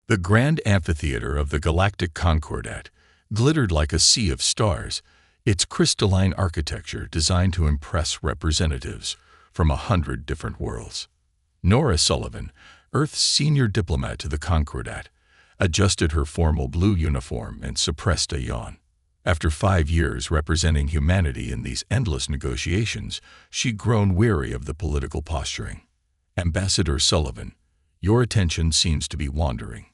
The grand amphitheater of the Galactic Concordat glittered like a sea of stars, its crystalline architecture designed to impress representatives from 100 different worlds. Nora Sullivan, Earth's senior diplomat to the Concordat, adjusted her formal blue uniform and suppressed a yawn. After 5 years representing humanity in these endless negotiations, she'd grown weary of the political posturing. "Ambassador Sullivan, your attention seems to be wandering,"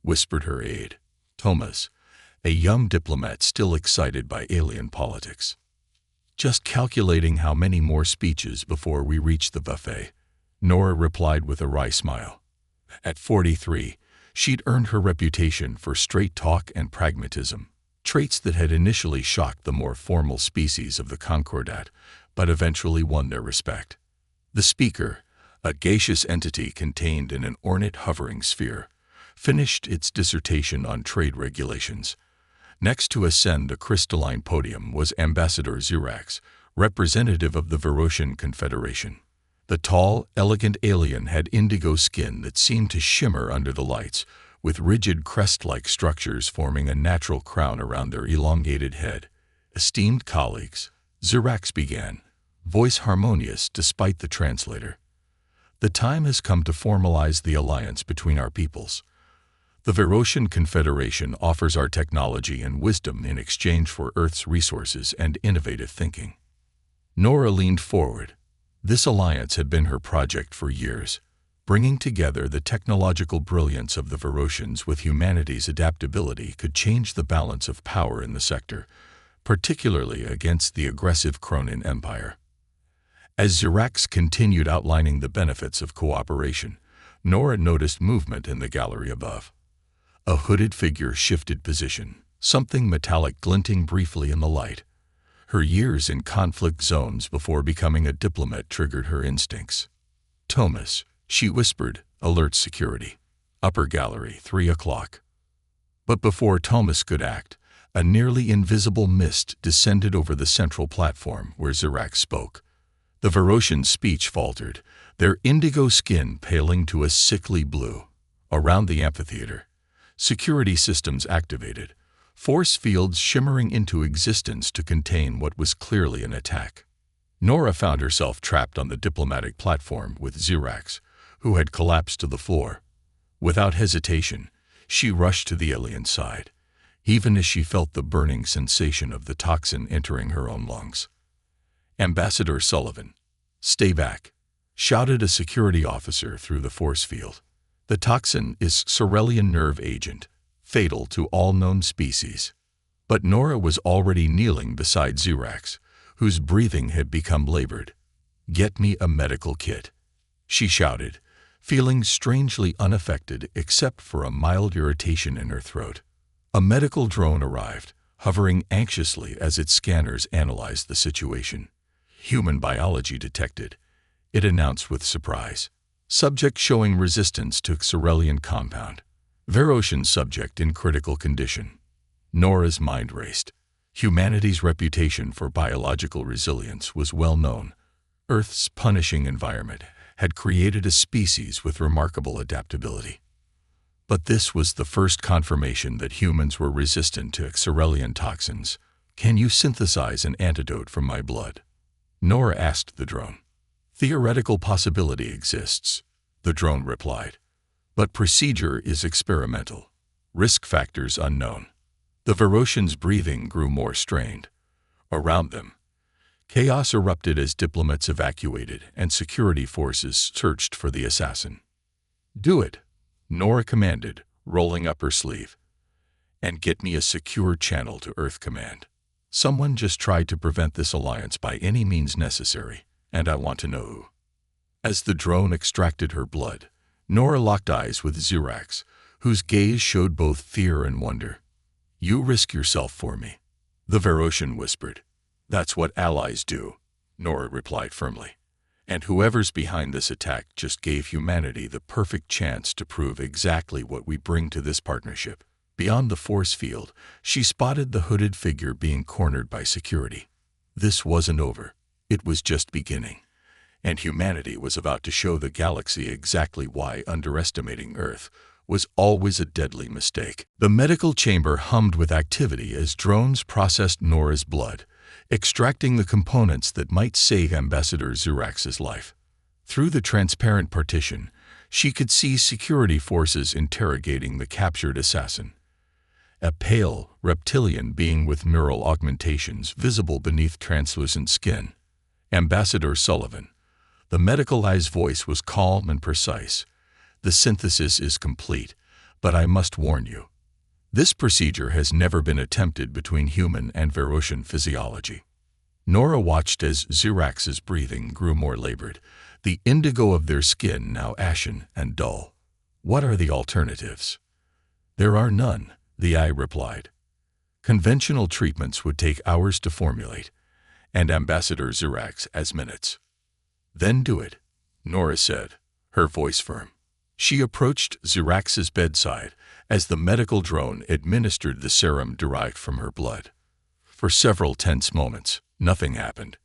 whispered her aide, Thomas, a young diplomat still excited by alien politics. "Just calculating how many more speeches before we reach the buffet," Nora replied with a wry smile. At 43, she'd earned her reputation for straight talk and pragmatism, traits that had initially shocked the more formal species of the Concordat, but eventually won their respect. The speaker, a gaseous entity contained in an ornate hovering sphere, finished its dissertation on trade regulations. Next to ascend the crystalline podium was Ambassador Xerax, representative of the Verosian Confederation. The tall, elegant alien had indigo skin that seemed to shimmer under the lights, with rigid crest-like structures forming a natural crown around their elongated head. "Esteemed colleagues," Xerax began, voice harmonious despite the translator, "the time has come to formalize the alliance between our peoples. The Verosian Confederation offers our technology and wisdom in exchange for Earth's resources and innovative thinking." Nora leaned forward. This alliance had been her project for years, bringing together the technological brilliance of the Verosians with humanity's adaptability could change the balance of power in the sector, particularly against the aggressive Cronin Empire. As Xerax continued outlining the benefits of cooperation, Nora noticed movement in the gallery above. A hooded figure shifted position, something metallic glinting briefly in the light. Her years in conflict zones before becoming a diplomat triggered her instincts. "Thomas," she whispered, "alert security. Upper gallery, 3 o'clock." But before Thomas could act, a nearly invisible mist descended over the central platform where Xerax spoke. The Verosians' speech faltered, their indigo skin paling to a sickly blue. Around the amphitheater, security systems activated, force fields shimmering into existence to contain what was clearly an attack. Nora found herself trapped on the diplomatic platform with Xerax, who had collapsed to the floor. Without hesitation, she rushed to the alien's side, even as she felt the burning sensation of the toxin entering her own lungs. "Ambassador Sullivan, stay back," shouted a security officer through the force field. "The toxin is Sorelian nerve agent, fatal to all known species." But Nora was already kneeling beside Xerax, whose breathing had become labored. "Get me a medical kit," she shouted, feeling strangely unaffected except for a mild irritation in her throat. A medical drone arrived, hovering anxiously as its scanners analyzed the situation. "Human biology detected," it announced with surprise. "Subject showing resistance to Sorelian compound. Verosian subject in critical condition." Nora's mind raced. Humanity's reputation for biological resilience was well known. Earth's punishing environment had created a species with remarkable adaptability. But this was the first confirmation that humans were resistant to Sorelian toxins. "Can you synthesize an antidote from my blood?" Nora asked the drone. "Theoretical possibility exists," the drone replied. "But procedure is experimental. Risk factors unknown." The Verosians' breathing grew more strained. Around them, chaos erupted as diplomats evacuated and security forces searched for the assassin. "Do it," Nora commanded, rolling up her sleeve. "And get me a secure channel to Earth Command. Someone just tried to prevent this alliance by any means necessary, and I want to know who." As the drone extracted her blood, Nora locked eyes with Xerax, whose gaze showed both fear and wonder. "You risk yourself for me," the Verosian whispered. "That's what allies do," Nora replied firmly. "And whoever's behind this attack just gave humanity the perfect chance to prove exactly what we bring to this partnership." Beyond the force field, she spotted the hooded figure being cornered by security. This wasn't over. It was just beginning. And humanity was about to show the galaxy exactly why underestimating Earth was always a deadly mistake. The medical chamber hummed with activity as drones processed Nora's blood, extracting the components that might save Ambassador Zurax's life. Through the transparent partition, she could see security forces interrogating the captured assassin. A pale, reptilian being with neural augmentations visible beneath translucent skin. Ambassador Sullivan. The medicalized voice was calm and precise. The synthesis is complete, but I must warn you. This procedure has never been attempted between human and Verosian physiology. Nora watched as Zurax's breathing grew more labored, the indigo of their skin now ashen and dull. What are the alternatives? There are none, the eye replied. Conventional treatments would take hours to formulate, and Ambassador Zurax as minutes. Then do it, Nora said, her voice firm. She approached Zurax's bedside as the medical drone administered the serum derived from her blood. For several tense moments, nothing happened.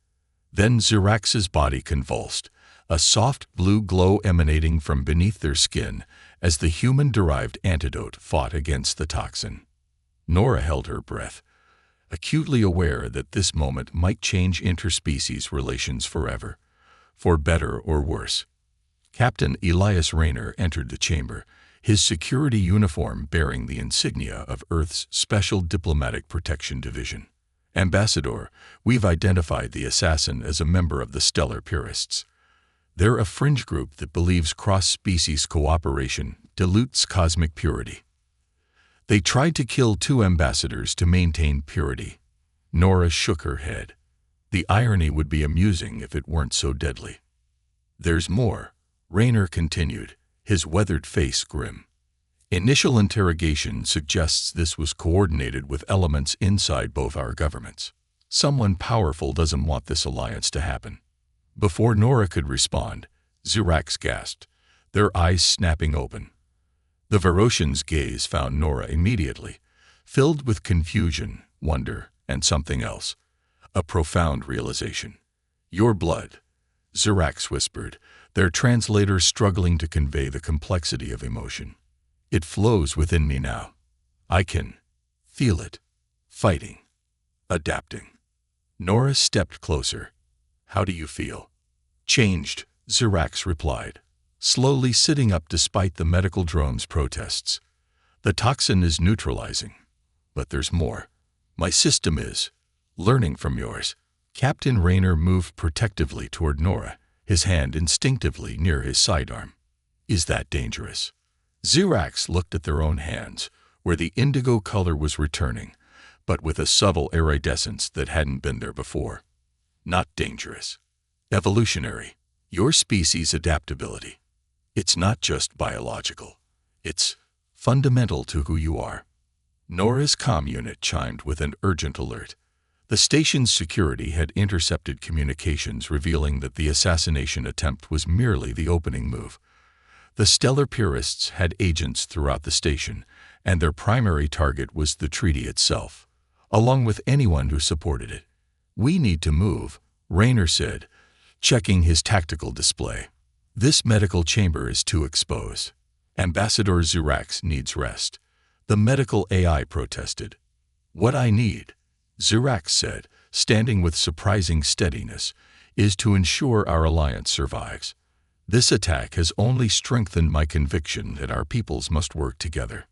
Then Zurax's body convulsed, a soft blue glow emanating from beneath their skin as the human-derived antidote fought against the toxin. Nora held her breath, acutely aware that this moment might change interspecies relations forever, for better or worse. Captain Elias Rayner entered the chamber, his security uniform bearing the insignia of Earth's Special Diplomatic Protection Division. Ambassador, we've identified the assassin as a member of the Stellar Purists. They're a fringe group that believes cross-species cooperation dilutes cosmic purity. They tried to kill 2 ambassadors to maintain purity. Nora shook her head. The irony would be amusing if it weren't so deadly. There's more, Rayner continued, his weathered face grim. Initial interrogation suggests this was coordinated with elements inside both our governments. Someone powerful doesn't want this alliance to happen. Before Nora could respond, Zurax gasped, their eyes snapping open. The Verosian's gaze found Nora immediately, filled with confusion, wonder, and something else. A profound realization. Your blood, Zurax whispered, their translator struggling to convey the complexity of emotion. It flows within me now. I can feel it, fighting, adapting. Nora stepped closer. How do you feel? Changed, Zurax replied, slowly sitting up despite the medical drone's protests. The toxin is neutralizing, but there's more. My system is learning from yours. Captain Rayner moved protectively toward Nora, his hand instinctively near his sidearm. Is that dangerous? Zurax looked at their own hands, where the indigo color was returning, but with a subtle iridescence that hadn't been there before. Not dangerous. Evolutionary. Your species' adaptability. It's not just biological. It's fundamental to who you are. Nora's comm unit chimed with an urgent alert. The station's security had intercepted communications revealing that the assassination attempt was merely the opening move. The Stellar Purists had agents throughout the station, and their primary target was the treaty itself, along with anyone who supported it. We need to move, Rayner said, checking his tactical display. This medical chamber is too exposed. Ambassador Zurax needs rest. The medical AI protested. What I need, Zurax said, standing with surprising steadiness, is to ensure our alliance survives. This attack has only strengthened my conviction that our peoples must work together.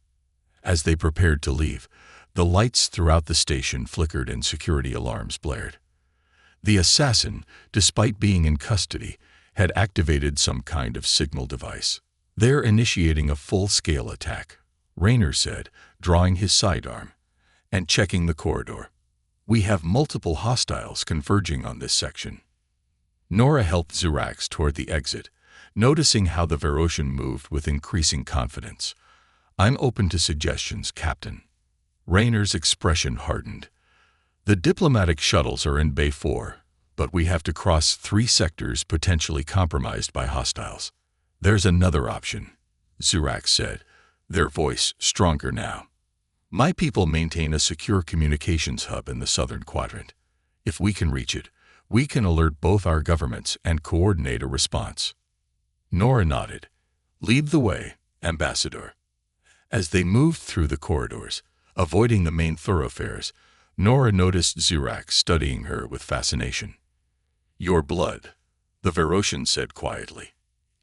As they prepared to leave, the lights throughout the station flickered and security alarms blared. The assassin, despite being in custody, had activated some kind of signal device. They're initiating a full-scale attack, Rayner said, drawing his sidearm, and checking the corridor. We have multiple hostiles converging on this section. Nora helped Zurax toward the exit, noticing how the Verosian moved with increasing confidence. I'm open to suggestions, Captain. Rayner's expression hardened. The diplomatic shuttles are in Bay 4, but we have to cross 3 sectors potentially compromised by hostiles. There's another option, Zurax said, their voice stronger now. My people maintain a secure communications hub in the southern quadrant. If we can reach it, we can alert both our governments and coordinate a response. Nora nodded. Lead the way, Ambassador. As they moved through the corridors, avoiding the main thoroughfares, Nora noticed Zirax studying her with fascination. "Your blood," the Verosian said quietly.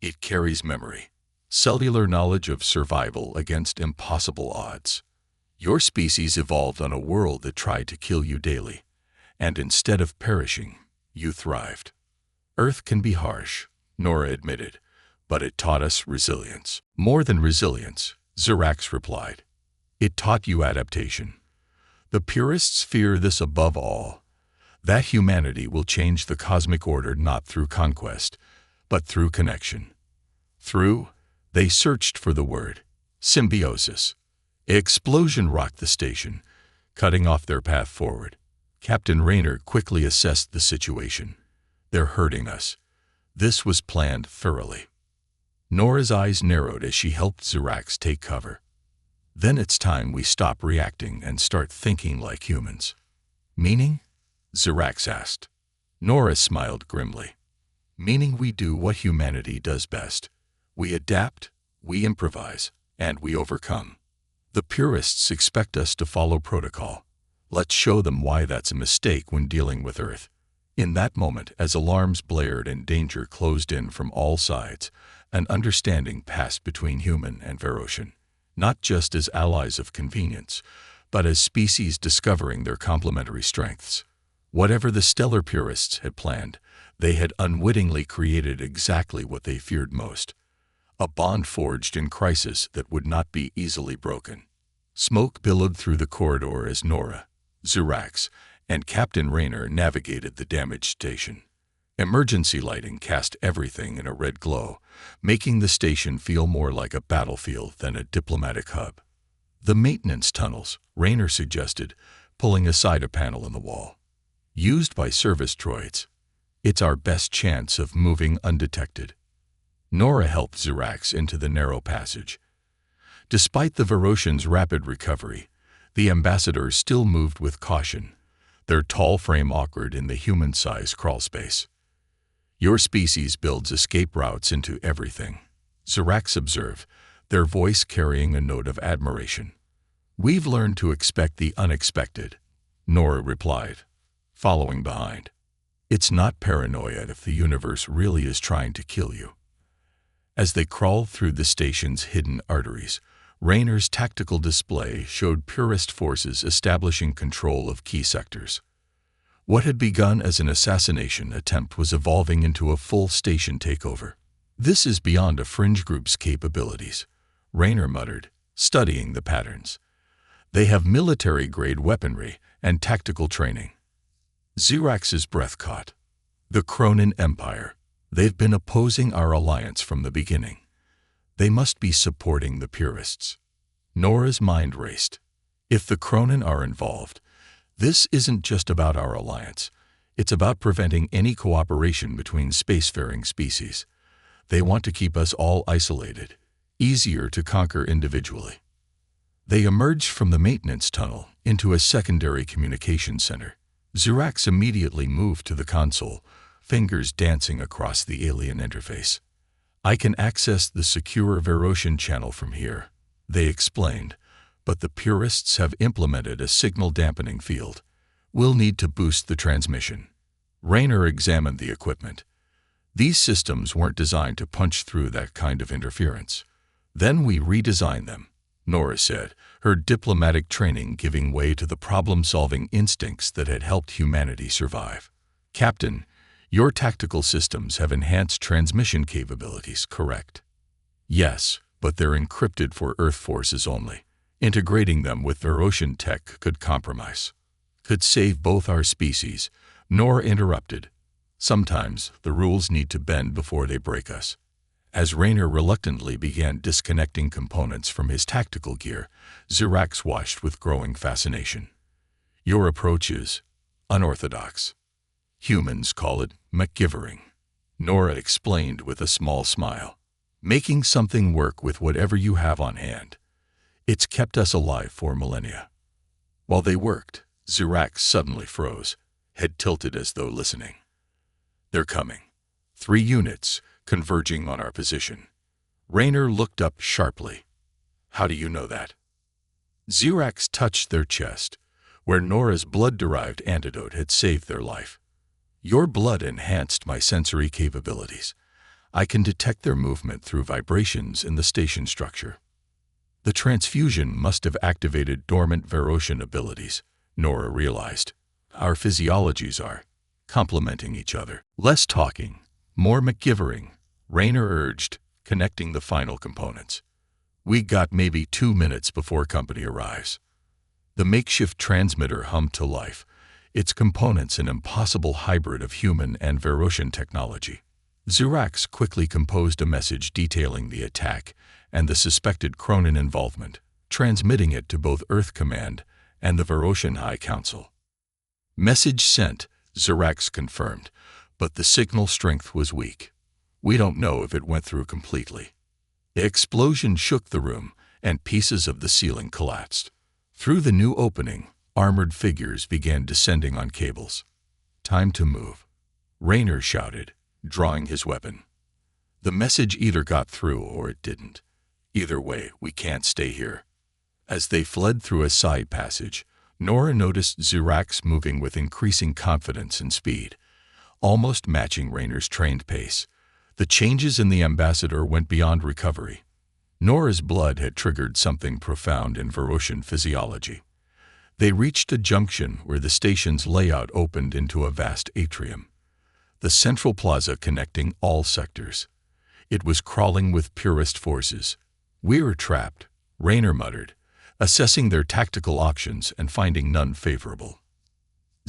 "It carries memory, cellular knowledge of survival against impossible odds. Your species evolved on a world that tried to kill you daily, and instead of perishing, you thrived." "Earth can be harsh," Nora admitted, "but it taught us resilience." "More than resilience," Zirax replied. "It taught you adaptation. The purists fear this above all, that humanity will change the cosmic order not through conquest, but through connection. They searched for the word, symbiosis. An explosion rocked the station, cutting off their path forward. Captain Rayner quickly assessed the situation. "They're hurting us." This was planned thoroughly. Nora's eyes narrowed as she helped Zirax take cover. "Then it's time we stop reacting and start thinking like humans." "Meaning?" Zirax asked. Nora smiled grimly. "Meaning we do what humanity does best. We adapt, we improvise, and we overcome. The purists expect us to follow protocol. Let's show them why that's a mistake when dealing with Earth." In that moment, as alarms blared and danger closed in from all sides, an understanding passed between human and Verosian, not just as allies of convenience, but as species discovering their complementary strengths. Whatever the stellar purists had planned, they had unwittingly created exactly what they feared most: a bond forged in crisis that would not be easily broken. Smoke billowed through the corridor as Nora, Zirax, and Captain Rayner navigated the damaged station. Emergency lighting cast everything in a red glow, making the station feel more like a battlefield than a diplomatic hub. "The maintenance tunnels," Rayner suggested, pulling aside a panel in the wall. "Used by service droids. It's our best chance of moving undetected." Nora helped Zirax into the narrow passage. Despite the Verosians' rapid recovery, the ambassadors still moved with caution, their tall frame awkward in the human-sized crawlspace. "Your species builds escape routes into everything," Zirax observed, their voice carrying a note of admiration. "We've learned to expect the unexpected," Nora replied, following behind. "It's not paranoia if the universe really is trying to kill you." As they crawled through the station's hidden arteries, Rayner's tactical display showed purist forces establishing control of key sectors. What had begun as an assassination attempt was evolving into a full station takeover. "This is beyond a fringe group's capabilities," Rayner muttered, studying the patterns. "They have military-grade weaponry and tactical training." Zirax's breath caught. "The Cronin Empire. They've been opposing our alliance from the beginning. They must be supporting the purists." Nora's mind raced. If the Cronin are involved, this isn't just about our alliance. It's about preventing any cooperation between spacefaring species. They want to keep us all isolated, easier to conquer individually. They emerged from the maintenance tunnel into a secondary communication center. Zirax immediately moved to the console, fingers dancing across the alien interface. "I can access the secure Verosian channel from here," they explained, "but the purists have implemented a signal-dampening field. We'll need to boost the transmission." Rayner examined the equipment. "These systems weren't designed to punch through that kind of interference." "Then we redesigned them," Nora said, her diplomatic training giving way to the problem-solving instincts that had helped humanity survive. "Captain, your tactical systems have enhanced transmission capabilities, correct?" "Yes, but they're encrypted for Earth forces only. Integrating them with Verosian tech could compromise." "Could save both our species," Nora interrupted. "Sometimes the rules need to bend before they break us." As Rayner reluctantly began disconnecting components from his tactical gear, Zirax watched with growing fascination. "Your approach is unorthodox. Humans call it MacGyvering," Nora explained with a small smile. "Making something work with whatever you have on hand. It's kept us alive for millennia." While they worked, Zirax suddenly froze, head tilted as though listening. "They're coming. 3 units, converging on our position." Rayner looked up sharply. How do you know that? Xerax touched their chest, where Nora's blood-derived antidote had saved their life. Your blood enhanced my sensory capabilities. I can detect their movement through vibrations in the station structure. The transfusion must have activated dormant Verosian abilities, Nora realized. Our physiologies are complementing each other. Less talking, more McGivering, Raynor urged, connecting the final components. We got maybe 2 minutes before company arrives. The makeshift transmitter hummed to life, its components an impossible hybrid of human and Verosian technology. Xerax quickly composed a message detailing the attack and the suspected Cronin involvement, transmitting it to both Earth Command and the Verosian High Council. Message sent, Xerax confirmed, but the signal strength was weak. We don't know if it went through completely. The explosion shook the room, and pieces of the ceiling collapsed. Through the new opening, armored figures began descending on cables. Time to move, Raynor shouted, drawing his weapon. The message either got through or it didn't. Either way, we can't stay here. As they fled through a side passage, Nora noticed Xerax moving with increasing confidence and speed, almost matching Raynor's trained pace. The changes in the ambassador went beyond recovery. Nora's blood had triggered something profound in Verosian physiology. They reached a junction where the station's layout opened into a vast atrium, the central plaza connecting all sectors. It was crawling with purist forces. "We're trapped," Raynor muttered, assessing their tactical options and finding none favorable.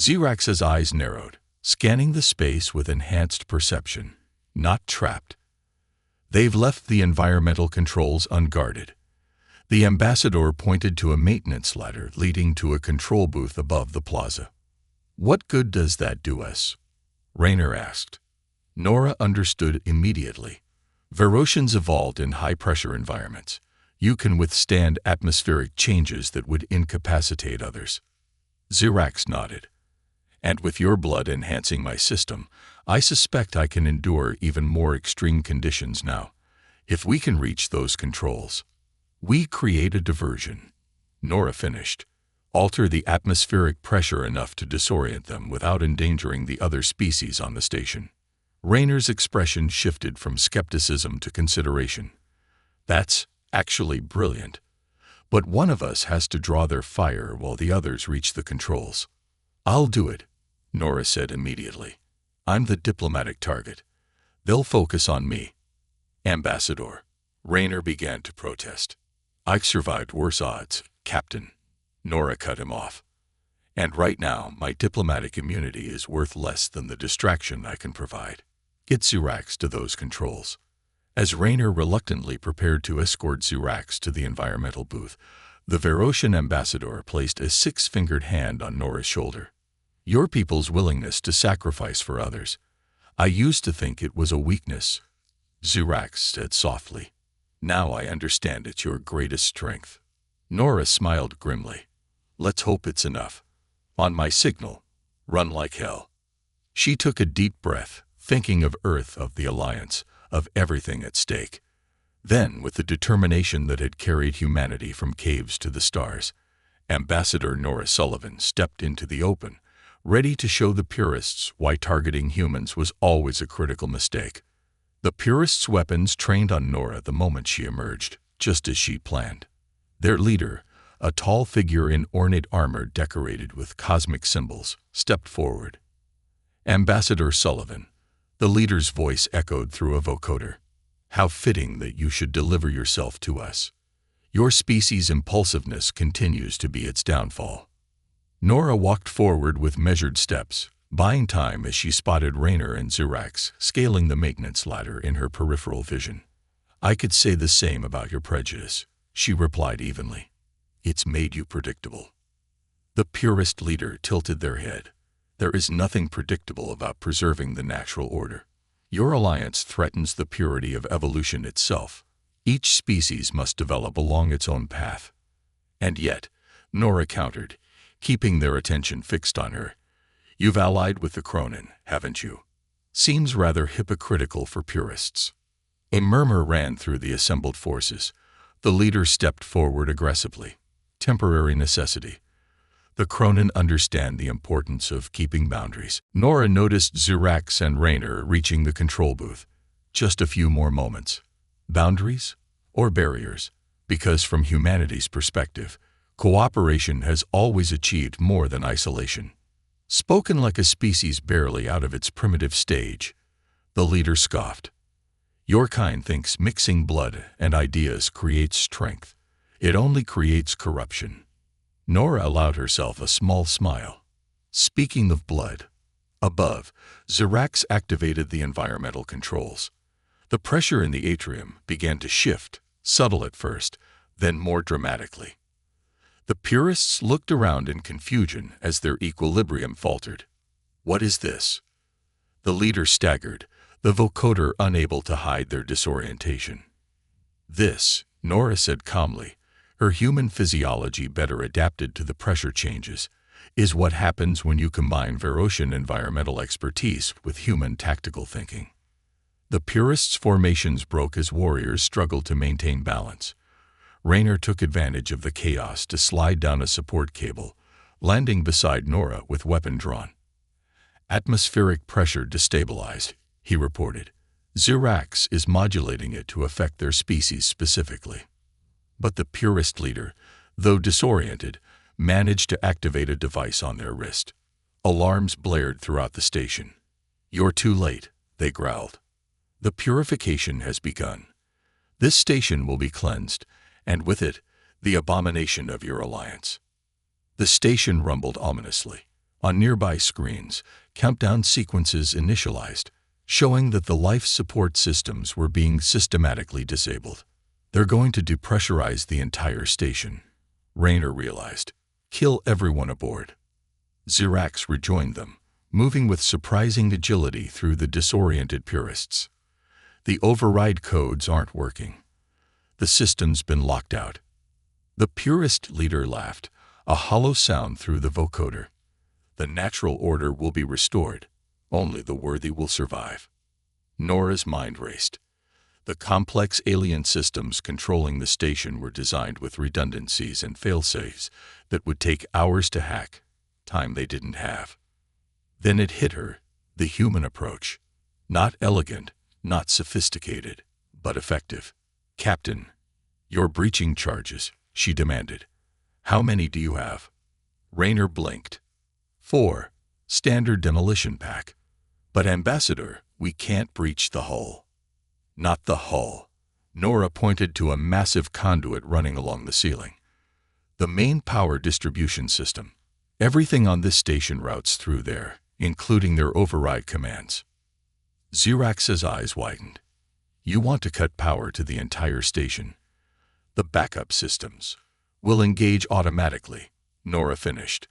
Xerax's eyes narrowed, scanning the space with enhanced perception. Not trapped. They've left the environmental controls unguarded. The ambassador pointed to a maintenance ladder leading to a control booth above the plaza. "What good does that do us?" Raynor asked. Nora understood immediately. Verosians evolved in high-pressure environments. You can withstand atmospheric changes that would incapacitate others. Xerax nodded. And with your blood enhancing my system, I suspect I can endure even more extreme conditions now. If we can reach those controls, we create a diversion. Nora finished. Alter the atmospheric pressure enough to disorient them without endangering the other species on the station. Raynor's expression shifted from skepticism to consideration. That's actually brilliant. But one of us has to draw their fire while the others reach the controls. I'll do it, Nora said immediately. I'm the diplomatic target. They'll focus on me. Ambassador, Raynor began to protest. I've survived worse odds, Captain. Nora cut him off. And right now, my diplomatic immunity is worth less than the distraction I can provide. Get Xerax to those controls. As Raynor reluctantly prepared to escort Xerax to the environmental booth, the Verosian ambassador placed a 6-fingered hand on Nora's shoulder. Your people's willingness to sacrifice for others. I used to think it was a weakness, Xerax said softly. Now I understand it's your greatest strength. Nora smiled grimly. Let's hope it's enough. On my signal, run like hell. She took a deep breath, thinking of Earth, of the Alliance, of everything at stake. Then, with the determination that had carried humanity from caves to the stars, Ambassador Nora Sullivan stepped into the open, ready to show the purists why targeting humans was always a critical mistake. The purists' weapons trained on Nora the moment she emerged, just as she planned. Their leader, a tall figure in ornate armor decorated with cosmic symbols, stepped forward. Ambassador Sullivan, the leader's voice echoed through a vocoder. How fitting that you should deliver yourself to us. Your species' impulsiveness continues to be its downfall. Nora walked forward with measured steps, buying time as she spotted Raynor and Xerax scaling the maintenance ladder in her peripheral vision. I could say the same about your prejudice, she replied evenly. It's made you predictable. The purist leader tilted their head. There is nothing predictable about preserving the natural order. Your alliance threatens the purity of evolution itself. Each species must develop along its own path. And yet, Nora countered, keeping their attention fixed on her. You've allied with the Cronin, haven't you? Seems rather hypocritical for purists. A murmur ran through the assembled forces. The leader stepped forward aggressively. Temporary necessity. The Cronin understand the importance of keeping boundaries. Nora noticed Zirax and Raynor reaching the control booth. Just a few more moments. Boundaries or barriers? Because from humanity's perspective, cooperation has always achieved more than isolation. Spoken like a species barely out of its primitive stage, the leader scoffed. Your kind thinks mixing blood and ideas creates strength. It only creates corruption. Nora allowed herself a small smile. Speaking of blood, above, Zirax activated the environmental controls. The pressure in the atrium began to shift, subtle at first, then more dramatically. The purists looked around in confusion as their equilibrium faltered. What is this? The leader staggered, the vocoder unable to hide their disorientation. This, Nora said calmly, her human physiology better adapted to the pressure changes, is what happens when you combine Verosian environmental expertise with human tactical thinking. The purists' formations broke as warriors struggled to maintain balance. Raynor took advantage of the chaos to slide down a support cable, landing beside Nora with weapon drawn. Atmospheric pressure destabilized, he reported. Zirax is modulating it to affect their species specifically. But the purist leader, though disoriented, managed to activate a device on their wrist. Alarms blared throughout the station. You're too late, they growled. The purification has begun. This station will be cleansed, and with it, the abomination of your alliance. The station rumbled ominously. On nearby screens, countdown sequences initialized, showing that the life support systems were being systematically disabled. They're going to depressurize the entire station, Raynor realized. Kill everyone aboard. Zirax rejoined them, moving with surprising agility through the disoriented purists. The override codes aren't working. The system's been locked out. The purist leader laughed, a hollow sound through the vocoder. The natural order will be restored. Only the worthy will survive. Nora's mind raced. The complex alien systems controlling the station were designed with redundancies and failsafes that would take hours to hack, time they didn't have. Then it hit her, the human approach. Not elegant, not sophisticated, but effective. Captain, you're breaching charges, she demanded. How many do you have? Raynor blinked. 4, standard demolition pack. But Ambassador, we can't breach the hull. Not the hull. Nora pointed to a massive conduit running along the ceiling. The main power distribution system. Everything on this station routes through there, including their override commands. Zirax's eyes widened. You want to cut power to the entire station. The backup systems will engage automatically, Nora finished.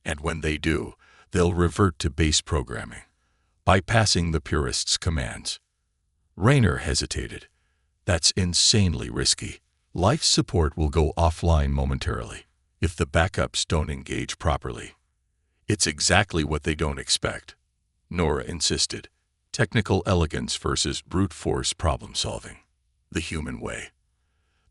And when they do, they'll revert to base programming, bypassing the purists' commands. Raynor hesitated. That's insanely risky. Life support will go offline momentarily if the backups don't engage properly. It's exactly what they don't expect, Nora insisted. Technical elegance versus brute force problem solving. The human way.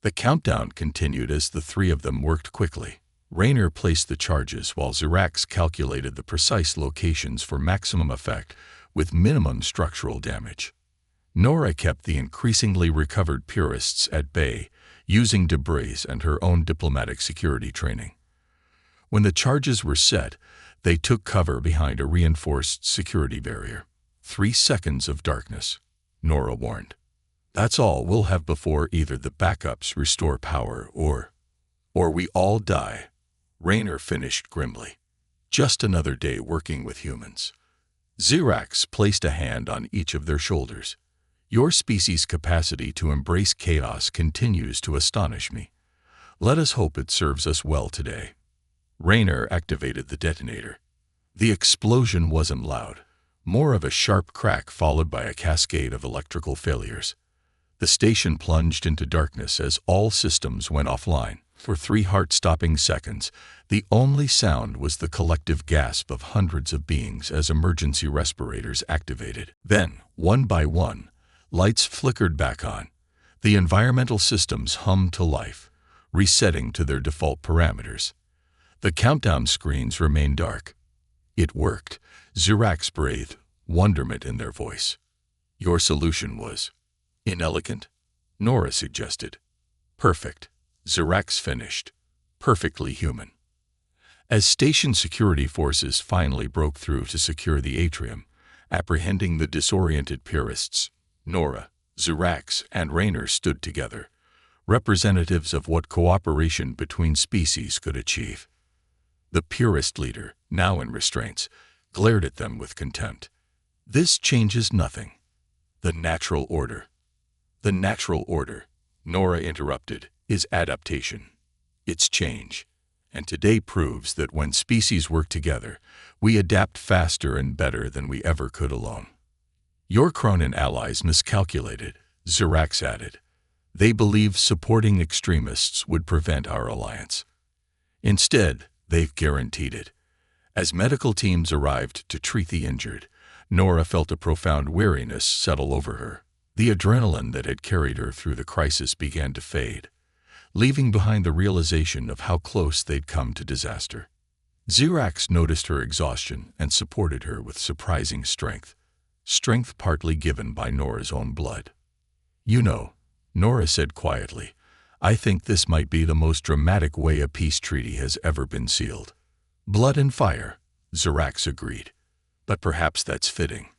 The countdown continued as the three of them worked quickly. Raynor placed the charges while Zirax calculated the precise locations for maximum effect with minimum structural damage. Nora kept the increasingly recovered purists at bay, using debris and her own diplomatic security training. When the charges were set, they took cover behind a reinforced security barrier. 3 seconds of darkness, Nora warned. That's all we'll have before either the backups restore power or we all die, Raynor finished grimly. Just another day working with humans. Zirax placed a hand on each of their shoulders. Your species' capacity to embrace chaos continues to astonish me. Let us hope it serves us well today. Raynor activated the detonator. The explosion wasn't loud, more of a sharp crack followed by a cascade of electrical failures. The station plunged into darkness as all systems went offline. For 3 heart-stopping seconds, the only sound was the collective gasp of hundreds of beings as emergency respirators activated. Then, one by one, lights flickered back on. The environmental systems hummed to life, resetting to their default parameters. The countdown screens remained dark. It worked. Zirax breathed, wonderment in their voice. Your solution was inelegant, Nora suggested. Perfect, Zirax finished. Perfectly human. As station security forces finally broke through to secure the atrium, apprehending the disoriented purists, Nora, Zirax, and Raynor stood together, representatives of what cooperation between species could achieve. The purist leader, now in restraints, glared at them with contempt. This changes nothing. The natural order. The natural order, Nora interrupted, is adaptation. It's change. And today proves that when species work together, we adapt faster and better than we ever could alone. Your Cronin allies miscalculated, Zirax added. They believed supporting extremists would prevent our alliance. Instead, they've guaranteed it. As medical teams arrived to treat the injured, Nora felt a profound weariness settle over her. The adrenaline that had carried her through the crisis began to fade, leaving behind the realization of how close they'd come to disaster. Zirax noticed her exhaustion and supported her with surprising strength, strength partly given by Nora's own blood. You know, Nora said quietly, I think this might be the most dramatic way a peace treaty has ever been sealed. Blood and fire, Zirax agreed. But perhaps that's fitting.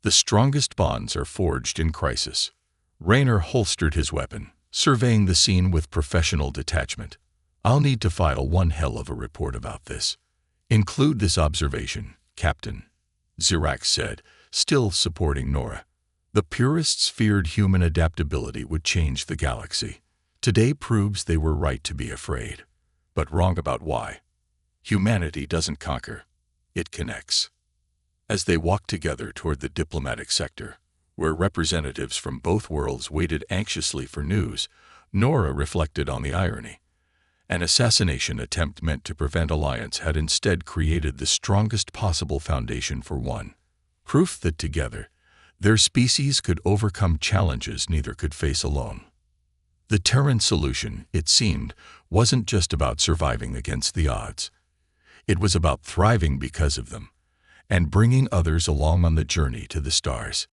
The strongest bonds are forged in crisis. Raynor holstered his weapon, surveying the scene with professional detachment. I'll need to file one hell of a report about this. Include this observation, Captain, Zirax said, still supporting Nora. The purists feared human adaptability would change the galaxy. Today proves they were right to be afraid, but wrong about why. Humanity doesn't conquer, it connects. As they walked together toward the diplomatic sector, where representatives from both worlds waited anxiously for news, Nora reflected on the irony. An assassination attempt meant to prevent alliance had instead created the strongest possible foundation for one. Proof that together, their species could overcome challenges neither could face alone. The Terran solution, it seemed, wasn't just about surviving against the odds. It was about thriving because of them, and bringing others along on the journey to the stars.